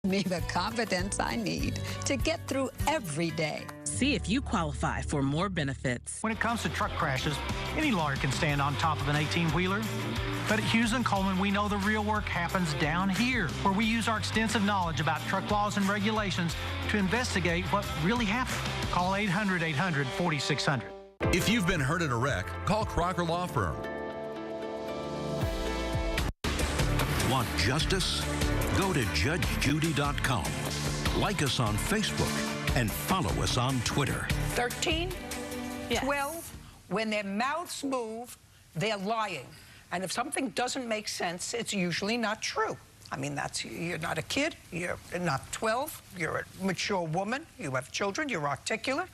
Me the confidence I need to get through every day. See if you qualify for more benefits. When it comes to truck crashes, any lawyer can stand on top of an 18-wheeler. But at Hughes & Coleman, we know the real work happens down here, where we use our extensive knowledge about truck laws and regulations to investigate what really happened. Call 800-800-4600. If you've been hurt in a wreck, call Crocker Law Firm. Want justice? Go to JudgeJudy.com. Like us on Facebook and follow us on Twitter. 13, 12, when their mouths move, they're lying. And if something doesn't make sense, it's usually not true. I mean, you're not a kid, you're not 12, you're a mature woman, you have children, you're articulate.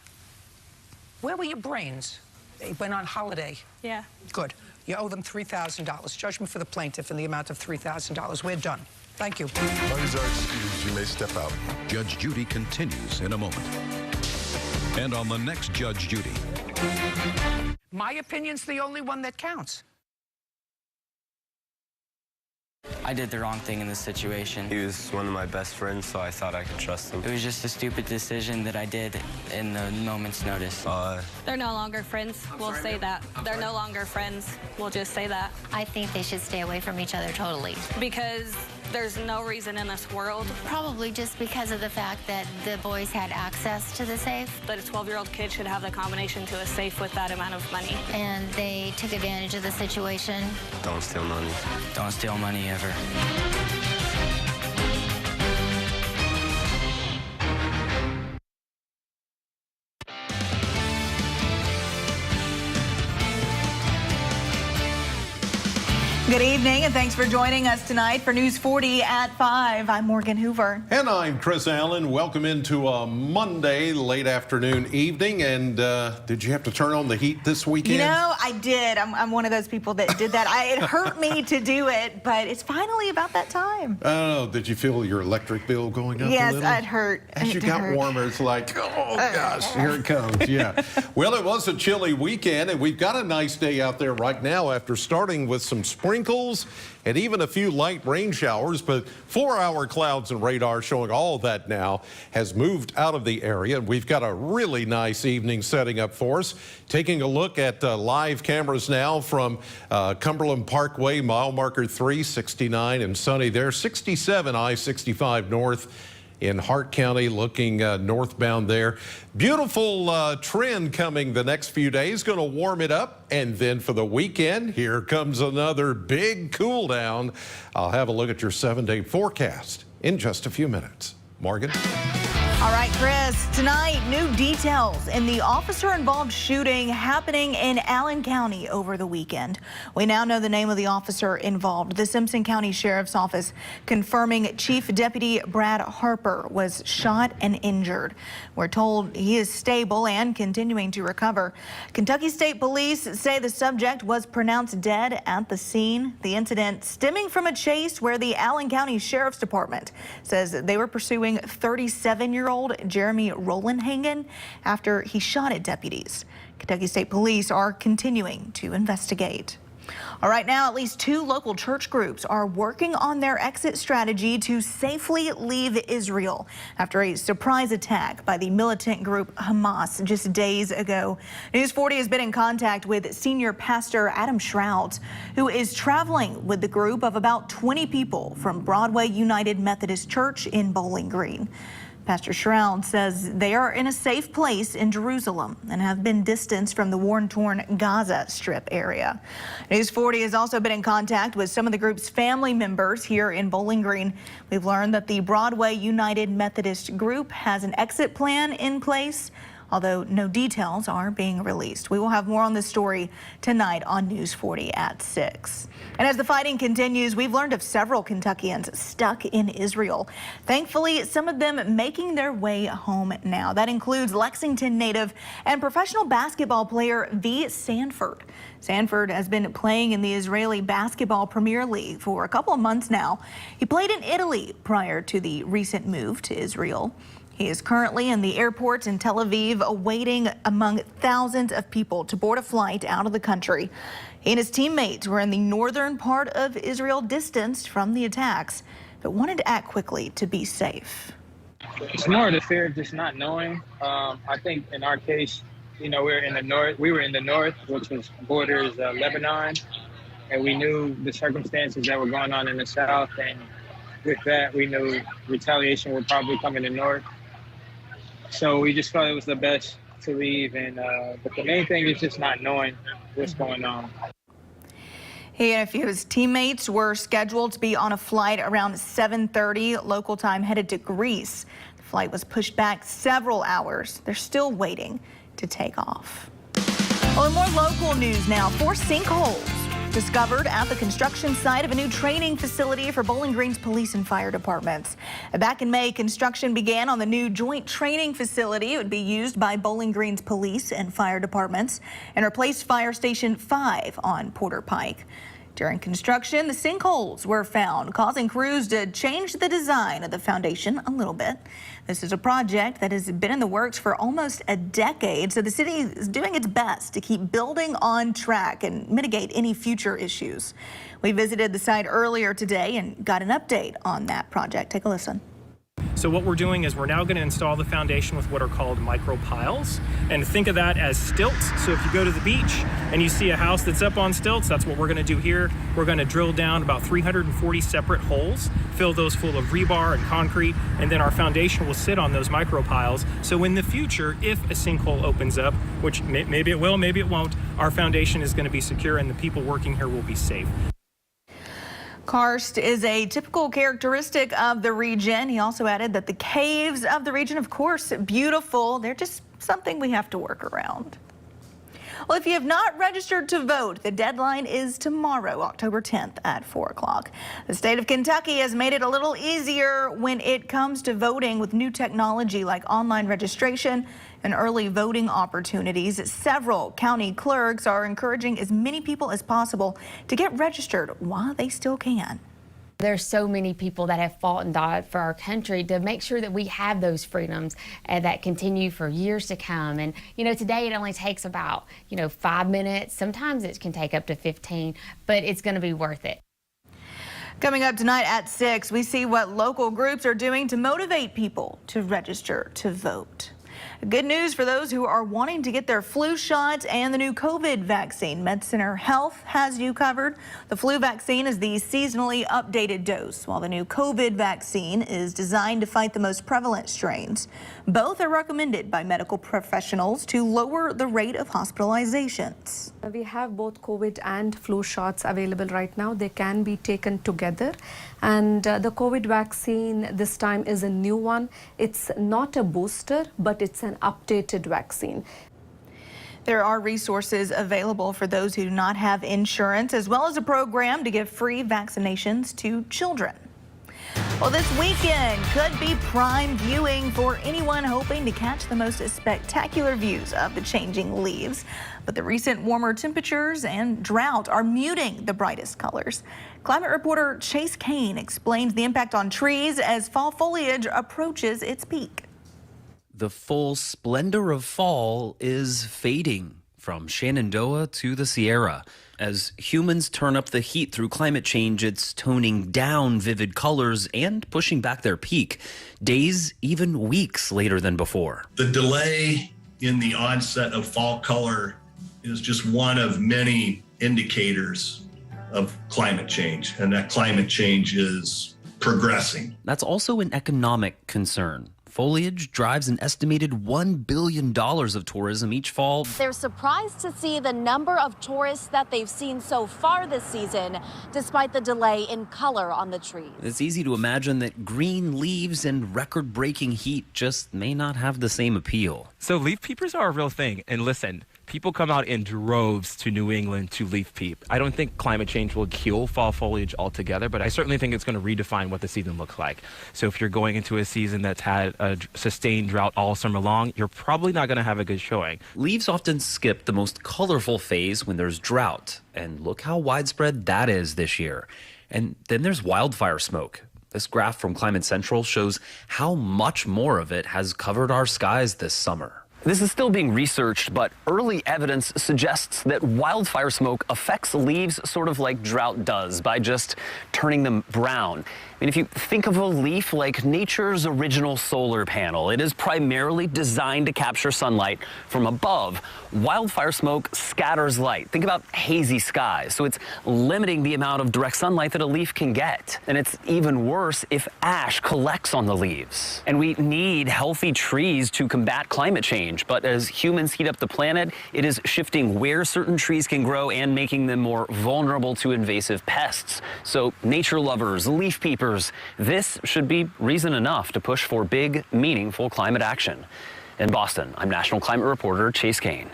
Where were your brains? They went on holiday. Yeah. Good. You owe them $3,000. Judgment for the plaintiff in the amount of $3,000. We're done. Thank you. Parties are excused. You may step out. Judge Judy continues in a moment. And on the next Judge Judy. My opinion's the only one that counts. I did the wrong thing in this situation. He was one of my best friends, so I thought I could trust him. It was just a stupid decision that I did in the moment's notice. They're no longer friends. We'll say that. They're no longer friends. We'll just say that. I think they should stay away from each other totally. Because there's no reason in this world. Probably just because of the fact that the boys had access to the safe. That a 12-year-old kid should have the combination to a safe with that amount of money. And they took advantage of the situation. Don't steal money. Don't steal money ever. Good evening, and thanks for joining us tonight for News 40 at 5. I'm Morgan Hoover. And I'm Chris Allen. Welcome into a Monday, late afternoon, evening. And did you have to turn on the heat this weekend? You know, I did. I'm one of those people that did that. It hurt me to do it, but it's finally about that time. Oh, did you feel your electric bill going up a yes, little? it hurt. As you got warmer, it's like, oh, gosh, here it comes. Yeah. Well, it was a chilly weekend, and we've got a nice day out there right now after starting with some sprinkles and even a few light rain showers, but 4-hour clouds and radar showing all that now has moved out of the area. And we've got a really nice evening setting up for us. Taking a look at live cameras now from Cumberland Parkway, mile marker 3, 69 and sunny there, 67 I-65 north in Hart County, looking northbound there. Beautiful trend coming the next few days, going to warm it up. And then for the weekend, here comes another big cool down. I'll have a look at your 7-day forecast in just a few minutes. Morgan? All right, Chris, tonight, new details in the officer-involved shooting happening in Allen County over the weekend. We now know the name of the officer involved. The Simpson County Sheriff's Office confirming Chief Deputy Brad Harper was shot and injured. We're told he is stable and continuing to recover. Kentucky State Police say the subject was pronounced dead at the scene. The incident stemming from a chase where the Allen County Sheriff's Department says they were pursuing 37-year-old Jeremy Rolandhagen after he shot at deputies. Kentucky State Police are continuing to investigate. All right, now at least 2 local church groups are working on their exit strategy to safely leave Israel after a surprise attack by the militant group Hamas just days ago. News 40 has been in contact with senior pastor Adam Shrouds, who is traveling with the group of about 20 people from Broadway United Methodist Church in Bowling Green. Pastor Shroud says they are in a safe place in Jerusalem and have been distanced from the war-torn Gaza Strip area. News 40 has also been in contact with some of the group's family members here in Bowling Green. We've learned that the Broadway United Methodist group has an exit plan in place, although no details are being released. We will have more on this story tonight on News 40 at 6. And as the fighting continues, we've learned of several Kentuckians stuck in Israel. Thankfully, some of them making their way home now. That includes Lexington native and professional basketball player V. Sanford. Sanford has been playing in the Israeli Basketball Premier League for a couple of months now. He played in Italy prior to the recent move to Israel. He is currently in the airport in Tel Aviv, awaiting among thousands of people to board a flight out of the country. He and his teammates were in the northern part of Israel, distanced from the attacks. but wanted to act quickly to be safe. It's more of the fear of just not knowing. I think in our case, you know, we were in the north, which was borders Lebanon, and we knew the circumstances that were going on in the south, and with that, we knew retaliation would probably come in the north. So we just felt it was the best to leave, and but the main thing is just not knowing what's going on. He and a few of his teammates were scheduled to be on a flight around 7:30 local time headed to Greece. The flight was pushed back several hours. They're still waiting to take off. Well, in more local news now, 4 sinkholes discovered at the construction site of a new training facility for Bowling Green's police and fire departments. Back in May, construction began on the new joint training facility. It would be used by Bowling Green's police and fire departments and replace Fire Station 5 on Porter Pike. During construction, the sinkholes were found, causing crews to change the design of the foundation a little bit. This is a project that has been in the works for almost a decade, so the city is doing its best to keep building on track and mitigate any future issues. We visited the site earlier today and got an update on that project. Take a listen. So what we're doing is we're now going to install the foundation with what are called micro piles, and think of that as stilts. So if you go to the beach and you see a house that's up on stilts, that's what we're going to do here. We're going to drill down about 340 separate holes, fill those full of rebar and concrete, and then our foundation will sit on those micro piles. So in the future, if a sinkhole opens up, which maybe it will, maybe it won't, our foundation is going to be secure and the people working here will be safe. Karst is a typical characteristic of the region. He also added that the caves of the region, of course, beautiful. They're just something we have to work around. Well, if you have not registered to vote, the deadline is tomorrow, October 10th at 4 o'clock. The state of Kentucky has made it a little easier when it comes to voting with new technology like online registration and early voting opportunities. Several county clerks are encouraging as many people as possible to get registered while they still can. There's so many people that have fought and died for our country to make sure that we have those freedoms that continue for years to come. And, you know, today it only takes about, 5 minutes. Sometimes it can take up to 15, but it's going to be worth it. Coming up tonight at 6, we see what local groups are doing to motivate people to register to vote. Good news for those who are wanting to get their flu shots and the new COVID vaccine. MedCenter Health has you covered. The flu vaccine is the seasonally updated dose, while the new COVID vaccine is designed to fight the most prevalent strains. Both are recommended by medical professionals to lower the rate of hospitalizations. We have both COVID and flu shots available right now. They can be taken together. And the COVID vaccine this time is a new one. It's not a booster, but it's an updated vaccine. There are resources available for those who do not have insurance, as well as a program to give free vaccinations to children. Well, this weekend could be prime viewing for anyone hoping to catch the most spectacular views of the changing leaves. But the recent warmer temperatures and drought are muting the brightest colors. Climate reporter Chase Kane explains the impact on trees as fall foliage approaches its peak. The full splendor of fall is fading from Shenandoah to the Sierra. As humans turn up the heat through climate change, it's toning down vivid colors and pushing back their peak, days, even weeks later than before. The delay in the onset of fall color is just one of many indicators of climate change, and that climate change is progressing. That's also an economic concern. Foliage drives an estimated $1 billion of tourism each fall. They're surprised to see the number of tourists that they've seen so far this season, despite the delay in color on the trees. It's easy to imagine that green leaves and record-breaking heat just may not have the same appeal. So leaf peepers are a real thing. And listen, people come out in droves to New England to leaf peep. I don't think climate change will kill fall foliage altogether, but I certainly think it's going to redefine what the season looks like. So if you're going into a season that's had a sustained drought all summer long, you're probably not going to have a good showing. Leaves often skip the most colorful phase when there's drought, and look how widespread that is this year. And then there's wildfire smoke. This graph from Climate Central shows how much more of it has covered our skies this summer. This is still being researched, but early evidence suggests that wildfire smoke affects leaves sort of like drought does by just turning them brown. I mean, if you think of a leaf like nature's original solar panel, it is primarily designed to capture sunlight from above. Wildfire smoke scatters light. Think about hazy skies. So it's limiting the amount of direct sunlight that a leaf can get. And it's even worse if ash collects on the leaves. And we need healthy trees to combat climate change. But as humans heat up the planet, it is shifting where certain trees can grow and making them more vulnerable to invasive pests. So nature lovers, leaf peepers, this should be reason enough to push for big, meaningful climate action. In Boston, I'm National Climate Reporter Chase Kane.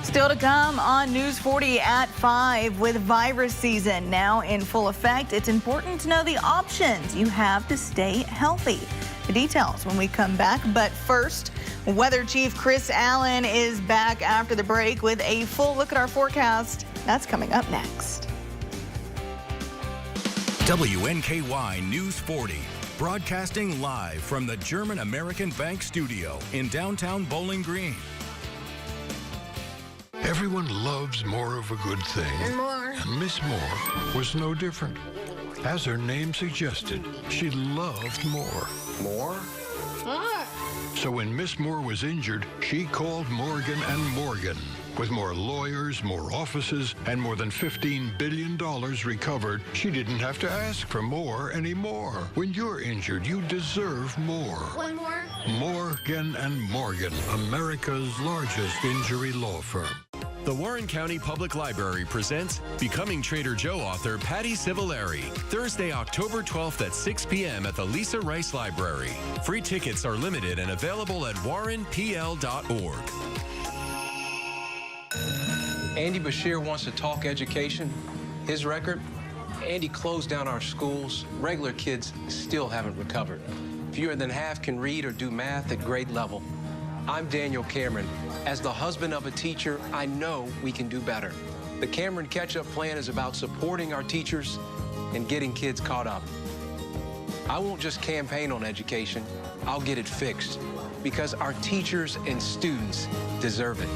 Still to come on News 40 at 5. With virus season now in full effect, it's important to know the options you have to stay healthy. The details when we come back. But first, Weather Chief Chris Allen is back after the break with a full look at our forecast. That's coming up next. WNKY News 40, broadcasting live from the German American Bank studio in downtown Bowling Green. Everyone loves more of a good thing. And more. And Miss Moore was no different. As her name suggested, she loved more. More? More. So when Miss Moore was injured, she called Morgan & Morgan. With more lawyers, more offices, and more than $15 billion recovered, she didn't have to ask for more anymore. When you're injured, you deserve more. One more? Morgan & Morgan, America's largest injury law firm. The Warren County Public Library presents Becoming Trader Joe author Patty Civillari, Thursday, October 12th at 6 p.m. at the Lisa Rice Library. Free tickets are limited and available at warrenpl.org. Andy Bashir wants to talk education. His record, Andy closed down our schools. Regular kids still haven't recovered. Fewer than half can read or do math at grade level. I'm Daniel Cameron. As the husband of a teacher, I know we can do better. The Cameron Catch-Up Plan is about supporting our teachers and getting kids caught up. I won't just campaign on education, I'll get it fixed because our teachers and students deserve it.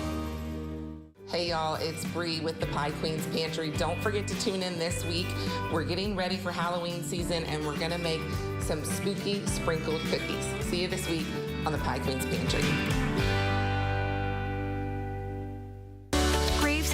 Hey y'all, it's Bree with the Pie Queen's Pantry. Don't forget to tune in this week. We're getting ready for Halloween season and we're gonna make some spooky sprinkled cookies. See you this week on the Pie Queen's Pantry.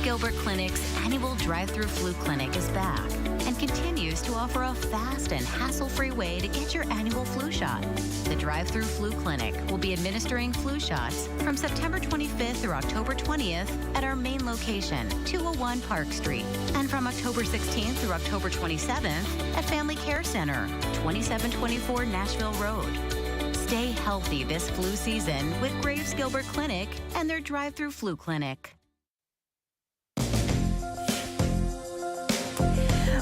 Gilbert Clinic's annual drive-through flu clinic is back and continues to offer a fast and hassle-free way to get your annual flu shot. The drive-through flu clinic will be administering flu shots from September 25th through October 20th at our main location, 201 Park Street, and from October 16th through October 27th at Family Care Center, 2724 Nashville Road. Stay healthy this flu season with Graves Gilbert Clinic and their drive-through flu clinic.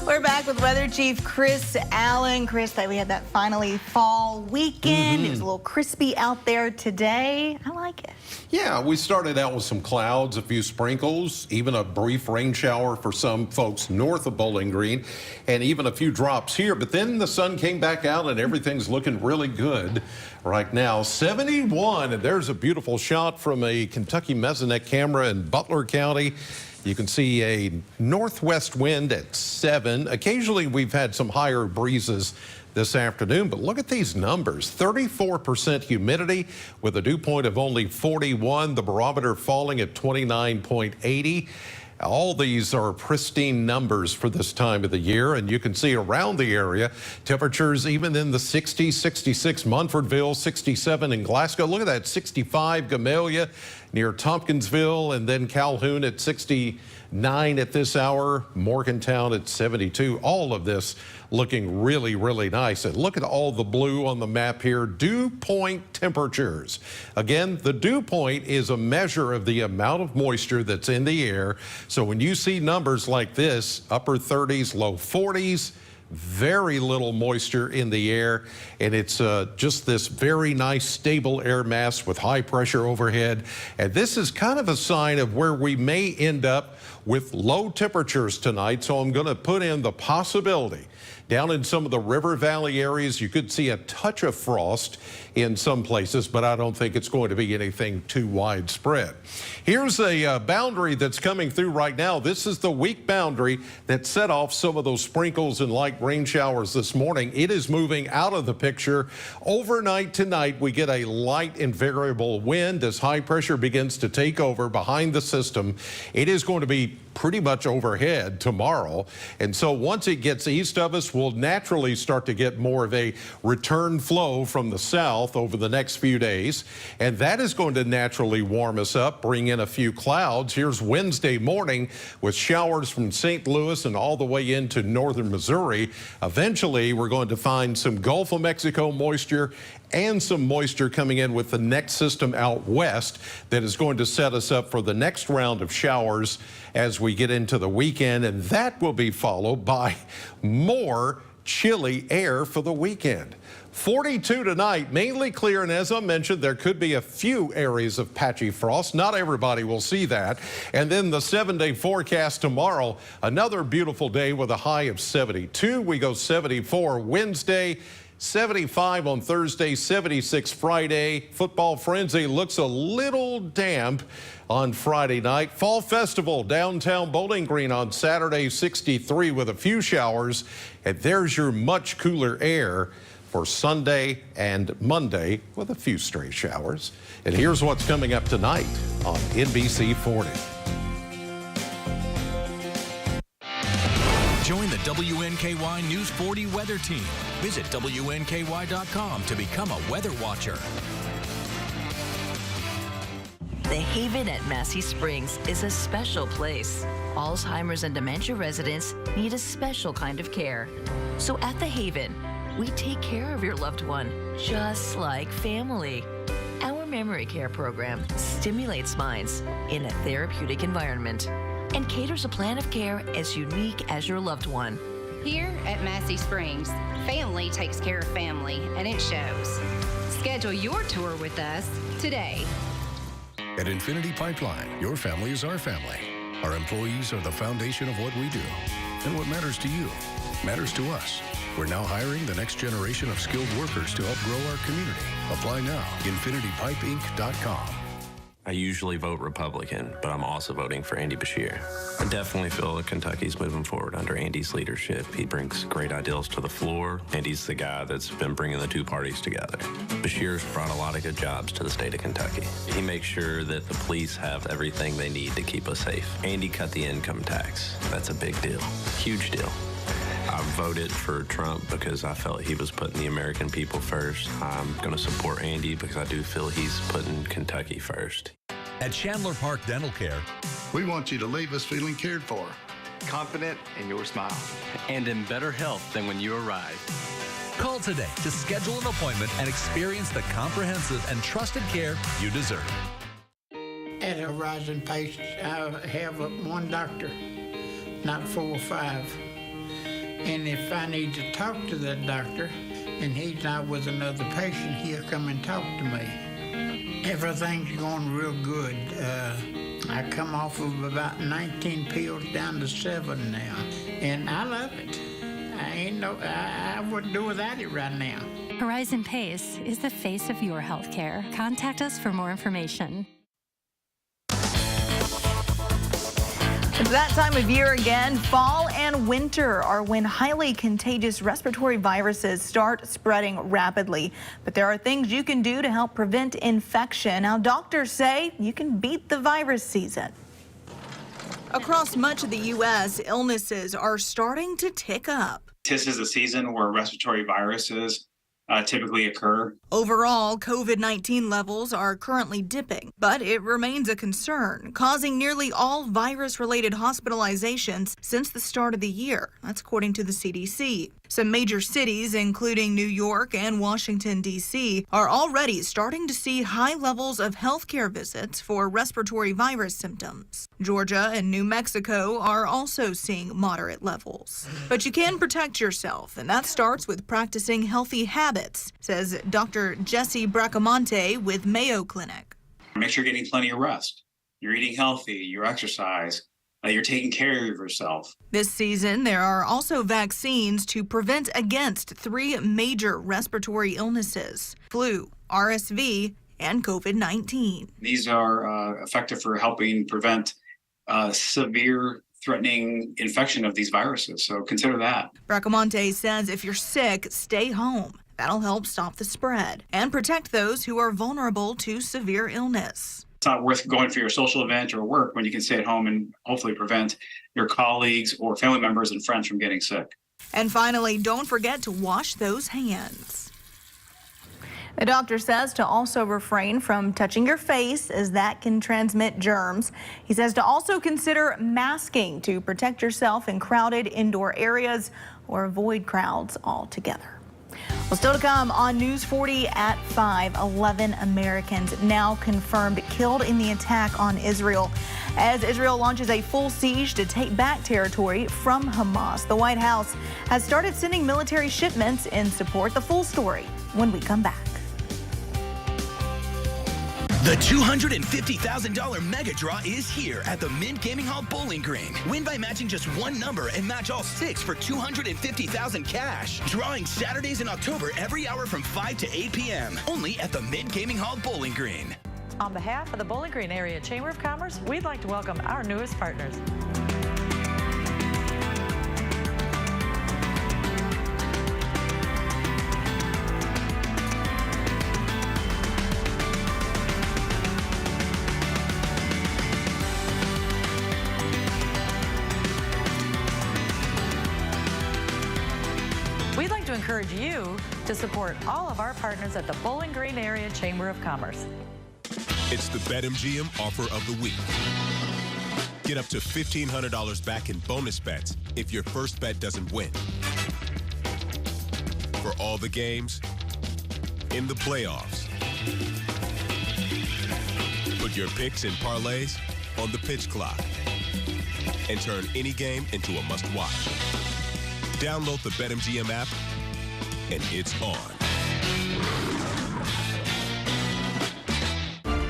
We're back with Weather Chief Chris Allen. Chris, we had that finally fall weekend. It was a little crispy out there today. I like it. Yeah, we started out with some clouds, a few sprinkles, even a brief rain shower for some folks north of Bowling Green, and even a few drops here. But then the sun came back out and everything's looking really good right now. 71, and there's a beautiful shot from a Kentucky Mesonet camera in Butler County. You can see a northwest wind at 7. Occasionally, we've had some higher breezes this afternoon, but look at these numbers. 34% humidity with a dew point of only 41. The barometer falling at 29.80. All these are pristine numbers for this time of the year, and you can see around the area temperatures even in the 60s, 66 Munfordville, 67 in Glasgow. Look at that, 65 Gamaliel near Tompkinsville, and then Calhoun at 69 at this hour, Morgantown at 72. All of this looking really, really nice. And look at all the blue on the map here. Dew point temperatures. Again, the dew point is a measure of the amount of moisture that's in the air. So when you see numbers like this, upper 30s, low 40s, very little moisture in the air, and it's just this very nice stable air mass with high pressure overhead. And this is kind of a sign of where we may end up with low temperatures tonight. So I'm going to put in the possibility Down in some of the river valley areas, you could see a touch of frost in some places, but I don't think it's going to be anything too widespread. Here's a boundary that's coming through right now. This is the weak boundary that set off some of those sprinkles and light rain showers this morning. It is moving out of the picture. Overnight tonight, we get a light and variable wind as high pressure begins to take over behind the system. It is going to be pretty much overhead tomorrow. And so once it gets east of us, we'll naturally start to get more of a return flow from the south over the next few days. And that is going to naturally warm us up, bring in a few clouds. Here's Wednesday morning with showers from St. Louis and all the way into northern Missouri. Eventually, we're going to find some Gulf of Mexico moisture and some moisture coming in with the next system out west that is going to set us up for the next round of showers as we get into the weekend, and that will be followed by more chilly air for the weekend. 42 tonight, mainly clear, and as I mentioned, there could be a few areas of patchy frost. Not everybody will see that. And then the 7-day forecast tomorrow, another beautiful day with a high of 72. We go 74 Wednesday, 75 on Thursday, 76 Friday. Football frenzy looks a little damp on Friday night. Fall Festival, downtown Bowling Green on Saturday, 63 with a few showers. And there's your much cooler air for Sunday and Monday with a few stray showers. And here's what's coming up tonight on NBC 40. Join the WNKY News 40 weather team. Visit WNKY.com to become a weather watcher. The Haven at Massey Springs is a special place. Alzheimer's and dementia residents need a special kind of care. So at the Haven, we take care of your loved one just like family. Our memory care program stimulates minds in a therapeutic environment and caters a plan of care as unique as your loved one. Here at Massey Springs, family takes care of family, and it shows. Schedule your tour with us today. At Infinity Pipeline, your family is our family. Our employees are the foundation of what we do. And what matters to you matters to us. We're now hiring the next generation of skilled workers to help grow our community. Apply now. InfinityPipeInc.com. I usually vote Republican, but I'm also voting for Andy Beshear. I definitely feel that Kentucky's moving forward under Andy's leadership. He brings great ideals to the floor. Andy's the guy that's been bringing the two parties together. Beshear's brought a lot of good jobs to the state of Kentucky. He makes sure that the police have everything they need to keep us safe. Andy cut the income tax. That's a big deal, huge deal. I voted for Trump because I felt he was putting the American people first. I'm going to support Andy because I do feel he's putting Kentucky first. At Chandler Park Dental Care, we want you to leave us feeling cared for, confident in your smile, and in better health than when you arrived. Call today to schedule an appointment and experience the comprehensive and trusted care you deserve. At Horizon Pace, I have one doctor, not 4 or 5. And if I need to talk to that doctor and he's not with another patient, he'll come and talk to me. Everything's going real good. I come off of about 19 pills down to 7 now, and I love it. I wouldn't do without it right now. Horizon Pace is the face of your healthcare. Contact us for more information. It's that time of year again. Fall and winter are when highly contagious respiratory viruses start spreading rapidly. But there are things you can do to help prevent infection. Now, doctors say you can beat the virus season. Across much of the U.S., illnesses are starting to tick up. This is a season where respiratory viruses typically occur. Overall, COVID-19 levels are currently dipping, but it remains a concern, causing nearly all virus-related hospitalizations since the start of the year. That's according to the CDC. Some major cities, including New York and Washington, D.C., are already starting to see high levels of healthcare visits for respiratory virus symptoms. Georgia and New Mexico are also seeing moderate levels. But you can protect yourself, and that starts with practicing healthy habits, says Dr. Jesse Bracamonte with Mayo Clinic. Make sure you're getting plenty of rest. You're eating healthy, you exercise, you're taking care of yourself. This season, there are also vaccines to prevent against 3 major respiratory illnesses: flu, RSV, and COVID-19. These are effective for helping prevent severe threatening infection of these viruses. So consider that. Bracamonte says if you're sick, stay home. That'll help stop the spread and protect those who are vulnerable to severe illness. It's not worth going for your social event or work when you can stay at home and hopefully prevent your colleagues or family members and friends from getting sick. And finally, don't forget to wash those hands. The doctor says to also refrain from touching your face, as that can transmit germs. He says to also consider masking to protect yourself in crowded indoor areas or avoid crowds altogether. Well, still to come on News 40 at 5, 11 Americans now confirmed killed in the attack on Israel. As Israel launches a full siege to take back territory from Hamas, the White House has started sending military shipments in support. The full story when we come back. The $250,000 mega draw is here at the Mint Gaming Hall Bowling Green. Win by matching just one number and match all 6 for $250,000 cash. Drawing Saturdays in October every hour from 5 to 8 p.m. Only at the Mint Gaming Hall Bowling Green. On behalf of the Bowling Green Area Chamber of Commerce, we'd like to welcome our newest partners. We'd like to encourage you to support all of our partners at the Bowling Green Area Chamber of Commerce. It's the BetMGM offer of the week. Get up to $1,500 back in bonus bets if your first bet doesn't win. For all the games in the playoffs. Put your picks and parlays on the pitch clock and turn any game into a must-watch. Download the BetMGM app, and it's on.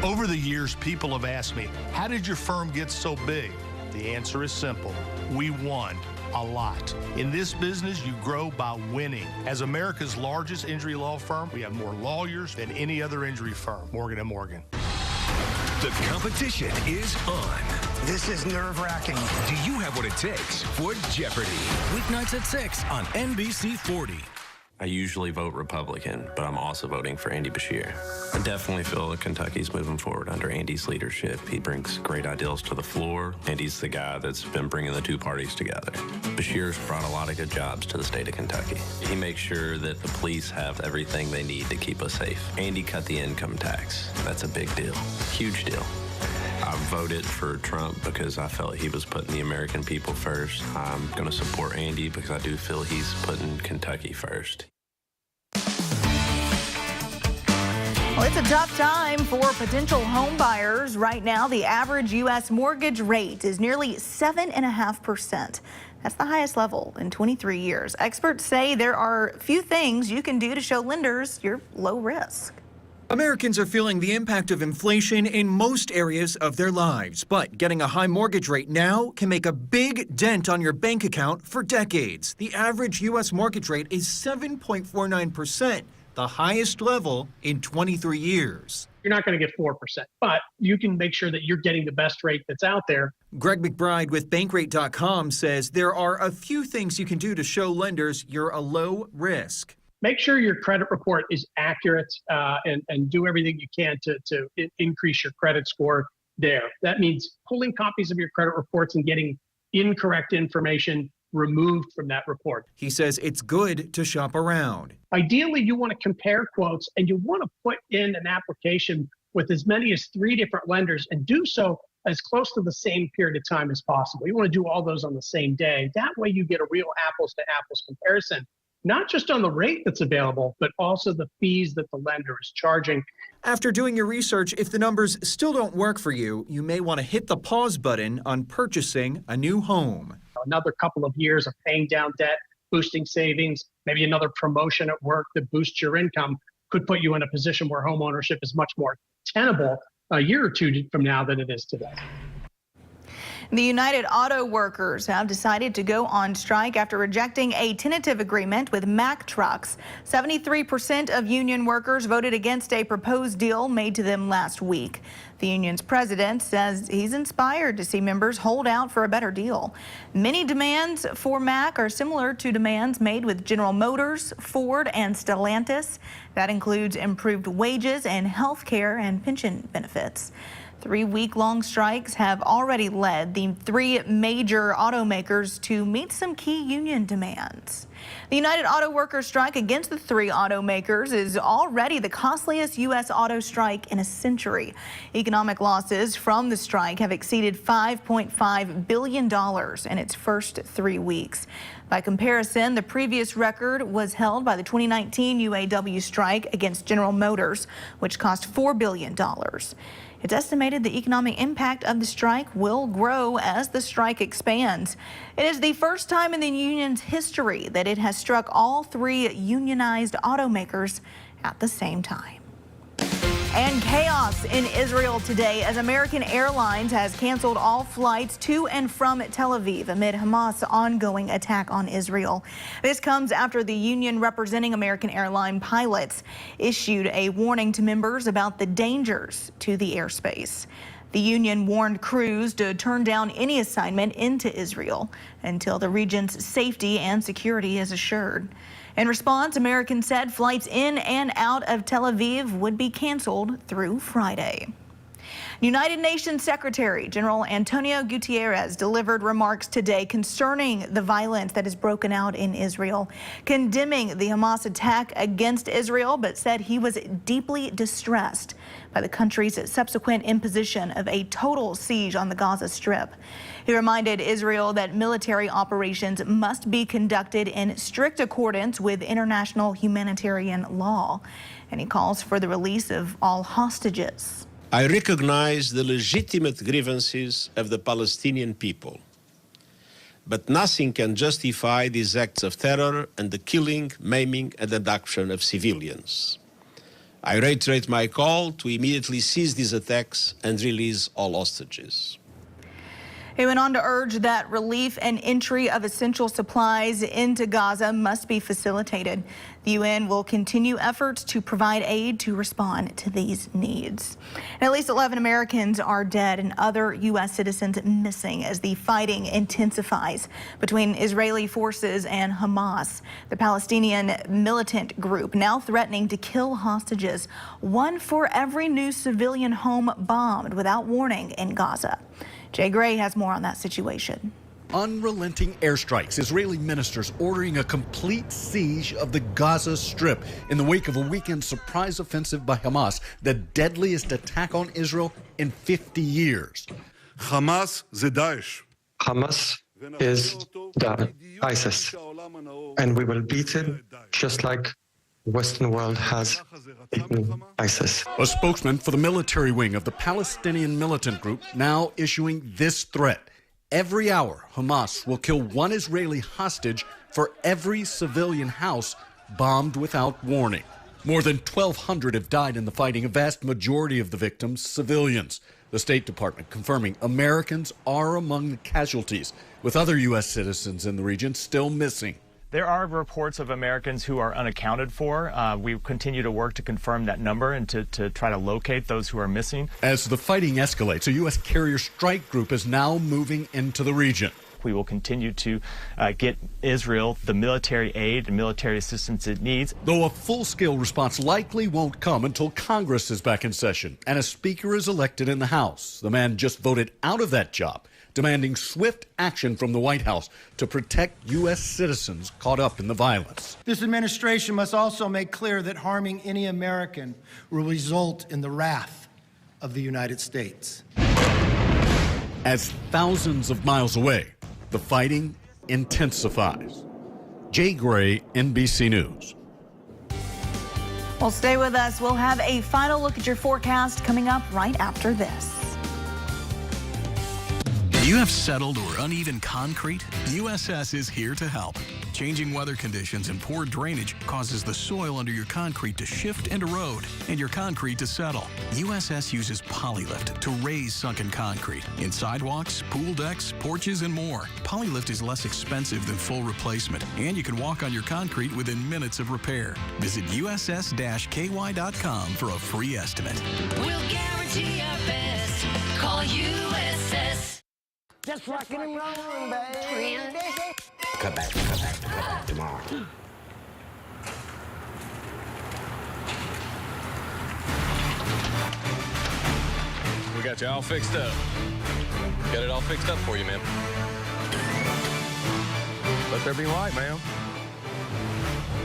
Over the years, people have asked me, how did your firm get so big? The answer is simple. We won a lot. In this business, you grow by winning. As America's largest injury law firm, we have more lawyers than any other injury firm, Morgan & Morgan. The competition is on. This is nerve-wracking. Do you have what it takes for Jeopardy? Weeknights at 6 on NBC 40. I usually vote Republican, but I'm also voting for Andy Beshear. I definitely feel that Kentucky's moving forward under Andy's leadership. He brings great ideals to the floor. Andy's the guy that's been bringing the two parties together. Beshear's brought a lot of good jobs to the state of Kentucky. He makes sure that the police have everything they need to keep us safe. Andy cut the income tax. That's a big deal, huge deal. I voted for Trump because I felt he was putting the American people first. I'm going to support Andy because I do feel he's putting Kentucky first. Well, it's a tough time for potential home buyers. Right now, the average U.S. mortgage rate is nearly 7.5%. That's the highest level in 23 years. Experts say there are few things you can do to show lenders you're low risk. Americans are feeling the impact of inflation in most areas of their lives, but getting a high mortgage rate now can make a big dent on your bank account for decades. The average U.S. mortgage rate is 7.49%, the highest level in 23 years. You're not going to get 4%, but you can make sure that you're getting the best rate that's out there. Greg McBride with Bankrate.com says there are a few things you can do to show lenders you're a low risk. Make sure your credit report is accurate and do everything you can to increase your credit score there. That means pulling copies of your credit reports and getting incorrect information removed from that report. He says it's good to shop around. Ideally, you want to compare quotes and you want to put in an application with as many as 3 different lenders and do so as close to the same period of time as possible. You want to do all those on the same day. That way you get a real apples to apples comparison, not just on the rate that's available, but also the fees that the lender is charging. After doing your research, if the numbers still don't work for you, you may want to hit the pause button on purchasing a new home. Another couple of years of paying down debt, boosting savings, maybe another promotion at work that boosts your income could put you in a position where home ownership is much more tenable a year or two from now than it is today. The United Auto Workers have decided to go on strike after rejecting a tentative agreement with Mack Trucks. 73% of union workers voted against a proposed deal made to them last week. The union's president says he's inspired to see members hold out for a better deal. Many demands for Mack are similar to demands made with General Motors, Ford, and Stellantis. That includes improved wages and health care and pension benefits. 3-week-long strikes have already led the 3 major automakers to meet some key union demands. The United Auto Workers strike against the 3 automakers is already the costliest U.S. auto strike in a century. Economic losses from the strike have exceeded $5.5 billion in its first 3 weeks. By comparison, the previous record was held by the 2019 UAW strike against General Motors, which cost $4 billion. It's estimated the economic impact of the strike will grow as the strike expands. It is the first time in the union's history that it has struck all 3 unionized automakers at the same time. And chaos in Israel today as American Airlines has canceled all flights to and from Tel Aviv amid Hamas' ongoing attack on Israel. This comes after the union representing American airline pilots issued a warning to members about the dangers to the airspace. The union warned crews to turn down any assignment into Israel until the region's safety and security is assured. In response, Americans said flights in and out of Tel Aviv would be canceled through Friday. United Nations Secretary General Antonio Guterres delivered remarks today concerning the violence that has broken out in Israel, condemning the Hamas attack against Israel, but said he was deeply distressed by the country's subsequent imposition of a total siege on the Gaza Strip. He reminded Israel that military operations must be conducted in strict accordance with international humanitarian law, and he calls for the release of all hostages. I recognize the legitimate grievances of the Palestinian people, but nothing can justify these acts of terror and the killing, maiming, and abduction of civilians. I reiterate my call to immediately cease these attacks and release all hostages. He went on to urge that relief and entry of essential supplies into Gaza must be facilitated. The UN will continue efforts to provide aid to respond to these needs. And at least 11 Americans are dead and other U.S. citizens missing as the fighting intensifies between Israeli forces and Hamas, the Palestinian militant group now threatening to kill hostages, 1 for every new civilian home bombed without warning in Gaza. Jay Gray has more on that situation. Unrelenting airstrikes, Israeli ministers ordering a complete siege of the Gaza Strip in the wake of a weekend surprise offensive by Hamas, the deadliest attack on Israel in 50 years. Hamas is Daesh. Hamas is ISIS, and we will beat it just like the Western world has beaten ISIS. A spokesman for the military wing of the Palestinian militant group now issuing this threat. Every hour, Hamas will kill 1 Israeli hostage for every civilian house bombed without warning. More than 1,200 have died in the fighting, a vast majority of the victims civilians. The State Department confirming Americans are among the casualties, with other U.S. citizens in the region still missing. There are reports of Americans who are unaccounted for. We continue to work to confirm that number and to try to locate those who are missing. As the fighting escalates, a U.S. carrier strike group is now moving into the region. We will continue to get Israel the military aid and military assistance it needs. Though a full-scale response likely won't come until Congress is back in session and a speaker is elected in the House. The man just voted out of that job, demanding swift action from the White House to protect U.S. citizens caught up in the violence. This administration must also make clear that harming any American will result in the wrath of the United States. As thousands of miles away, the fighting intensifies. Jay Gray, NBC News. Well, stay with us. We'll have a final look at your forecast coming up right after this. Do you have settled or uneven concrete? USS is here to help. Changing weather conditions and poor drainage causes the soil under your concrete to shift and erode, and your concrete to settle. USS uses Polylift to raise sunken concrete in sidewalks, pool decks, porches, and more. Polylift is less expensive than full replacement, and you can walk on your concrete within minutes of repair. Visit uss-ky.com for a free estimate. We'll guarantee our best. Call USS. Just rockin' and rollin', baby. Cut back tomorrow. We got you all fixed up. Got it all fixed up for you, man. Let there be light, ma'am.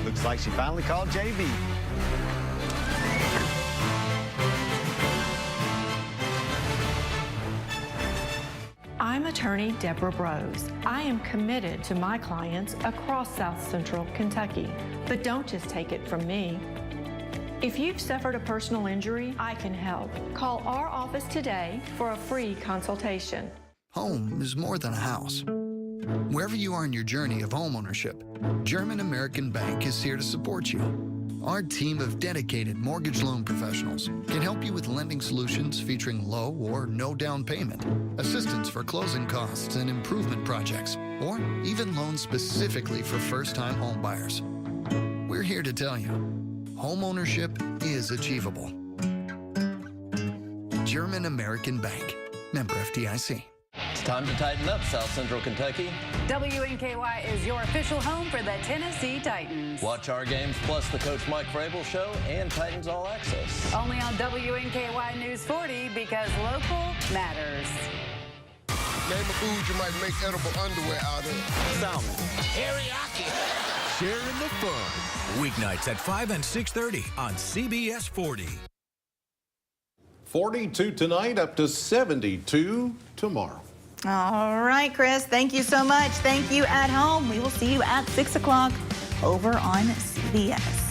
Looks like she finally called JB. I'm attorney Deborah Brose. I am committed to my clients across South Central Kentucky. But don't just take it from me. If you've suffered a personal injury, I can help. Call our office today for a free consultation. Home is more than a house. Wherever you are in your journey of homeownership, German American Bank is here to support you. Our team of dedicated mortgage loan professionals can help you with lending solutions featuring low or no down payment, assistance for closing costs and improvement projects, or even loans specifically for first-time home buyers. We're here to tell you, homeownership is achievable. German American Bank, member FDIC. It's time to tighten up, South Central Kentucky. WNKY is your official home for the Tennessee Titans. Watch our games plus the Coach Mike Vrabel Show and Titans All Access. Only on WNKY News 40 because local matters. Name a food you might make edible underwear out of. Salmon. Teriyaki. Sharing the fun. Weeknights at 5 and 6:30 on CBS 40. 42 tonight, up to 72 tomorrow. All right, Chris, thank you so much. Thank you at home. We will see you at 6 o'clock over on CBS.